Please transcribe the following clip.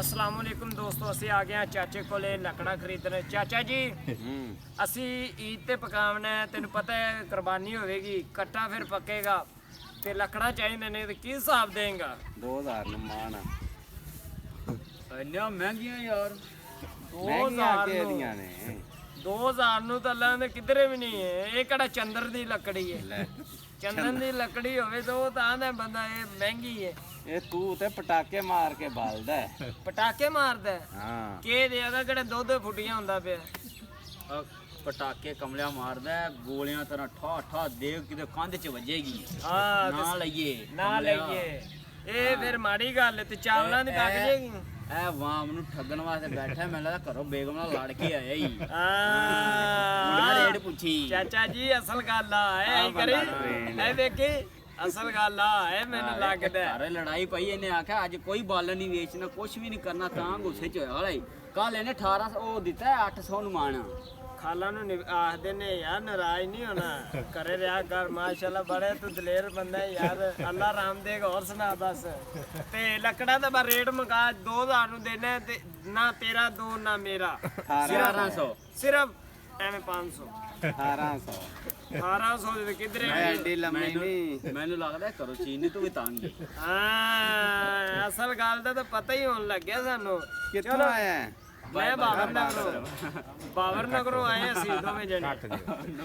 अस्सलाम वालेकुम दोस्तों, ਅਸੀਂ ਆ ਗਏ ਆ ਚਾਚੇ ਕੋਲੇ ਲੱਕੜਾਂ ਖਰੀਦਣ। ਚਾਚਾ ਜੀ ਅਸੀਂ ਈਦ ਤੇ ਪਕਾਉਣਾ ਹੈ, ਤੈਨੂੰ ਪਤਾ ਹੈ ਕੁਰਬਾਨੀ ਹੋਵੇਗੀ, ਕੱਟਾ ਫਿਰ ਪੱਕੇਗਾ ਤੇ ਲੱਕੜਾਂ ਚਾਹੀਦੇ ਨੇ, ਤੇ ਕੀ ਹਿਸਾਬ ਦੇਂਗਾ? 2000 ਨੂੰ ਮਾਣ ਇੰਨੀਆਂ ਮਹਿੰਗੀਆਂ ਯਾਰ। 2000 ਦੀਆਂ ਨੇ 2000 ਨੂੰ ਤਾਂ ਲੈਂਦੇ ਕਿਧਰੇ ਵੀ ਨਹੀਂ ਹੈ। ਇਹ ਕਿਹੜਾ ਚੰਦਰ ਦੀ ਲੱਕੜੀ ਹੈ? ਚੰਦਨ ਦੀ ਲੱਕੜੀ ਹੋਵੇ ਤਾਂ ਉਹ ਤਾਂ ਆਂਦਾ ਬੰਦਾ ਇਹ ਮਹਿੰਗੀ ਹੈ। ਇਹ ਤੂੰ ਤੇ ਪਟਾਕੇ ਮਾਰ ਕੇ ਬਾਲਦਾ ਪਟਾਕੇ ਮਾਰਦਾ ਹਾਂ। ਕੇ ਦੇਗਾ ਕਿਹੜਾ ਦੁੱਧ ਫੁੱਟੀਆਂ ਹੁੰਦਾ ਪਿਆ। ਪਟਾਕੇ ਕਮਲਿਆ ਮਾਰਦਾ ਹੈ, ਗੋਲੀਆਂ ਤਰ੍ਹਾਂ ਠਾ ਠਾ ਦੇ ਕਿਤੇ ਕੰਧ 'ਚ ਵੱਜੇਗੀ। ਹਾਂ ਨਾ ਲਈਏ ਨਾ ਲਈਏ, ਇਹ ਫਿਰ ਮਾੜੀ ਗੱਲ ਹੈ। ਤੇ ਚਾਵਲਾਂ ਦੀ ਪੱਕ ਜੇਗੀ। ਇਹ ਵਾਮ ਨੂੰ ਠੱਗਣ ਵਾਸਤੇ ਬੈਠਾ, ਮੈਨੂੰ ਲੱਗਦਾ ਘਰੋਂ ਬੇਗਮ ਨਾਲ ਲੜ ਕੇ ਆਇਆ ਹੀ। ਹਾਂ ਰੇਟ ਪੁੱਛੀ ਚਾਚਾ ਜੀ, ਅਸਲ ਗੱਲ ਆ ਇਹ ਕਰੀ ਇਹ ਵੇਖੀ, ਅਸਲ ਗੱਲ ਆ ਇਹ ਮੈਨੂੰ ਲੱਗਦਾ। ਘਰ ਲੜਾਈ ਪਈ, ਇਹਨੇ ਆਖਿਆ ਅੱਜ ਕੋਈ ਬਾਲਣ ਨਹੀਂ ਵੇਚਣਾ, ਕੁਛ ਵੀ ਨਹੀਂ ਕਰਨਾ, ਤਾਂ ਗੁੱਸੇ 'ਚ ਹੋਇਆ ਵਾਲਾ ਕੱਲ ਇਹਨੇ 1800 ਉਹ ਦਿੱਤਾ 800 ਨੂੰ ਮਾਣ। ਖਾਲਾ ਨੂੰ ਆਖਦੇ ਨੇ ਯਾਰ ਨਾਰਾਜ਼ ਨਹੀਂ ਹੋਣਾ, ਕਰੇ ਰਿਹਾ ਕਰ, ਮਾਸ਼ਾਅੱਲਾ ਬੜੇ ਤੂੰ ਦਲੇਰ ਬੰਦਾ ਹੈ ਯਾਰ, ਅੱਲਾ ਰਾਮ ਦੇਗਾ। ਹੋਰ ਸੁਣਾ ਬਸ। ਤੇ ਲੱਕੜਾਂ ਦਾ ਬਾ ਰੇਟ ਮੁਕਾ 2000 ਨੂੰ ਦੇਣਾ ਤੇ ਨਾ ਤੇਰਾ ਦੋ ਨਾ ਮੇਰਾ, 1800 ਸਿਰਫ ਐਵੇਂ 500 1800 1800 ਦੇ ਕਿਧਰੇ ਮੈਂ ਐਡੀ ਲੰਮੀ ਨਹੀਂ। ਮੈਨੂੰ ਲੱਗਦਾ ਘਰੋਂ ਚੀਨੀ ਤੋਂ ਵੀ ਤੰਗ ਹੈ। ਹਾਂ ਅਸਲ ਗੱਲ ਦਾ ਤਾਂ ਪਤਾ ਹੀ ਹੋਣ ਲੱਗਿਆ ਸਾਨੂੰ। ਕਿੱਥੋਂ ਆਇਆ ਮੈਂ ਬਾਬਰ ਨਗਰੋਂ ਆਏ ਅਸੀਂ ਦੋਵੇਂ ਜਣੇ।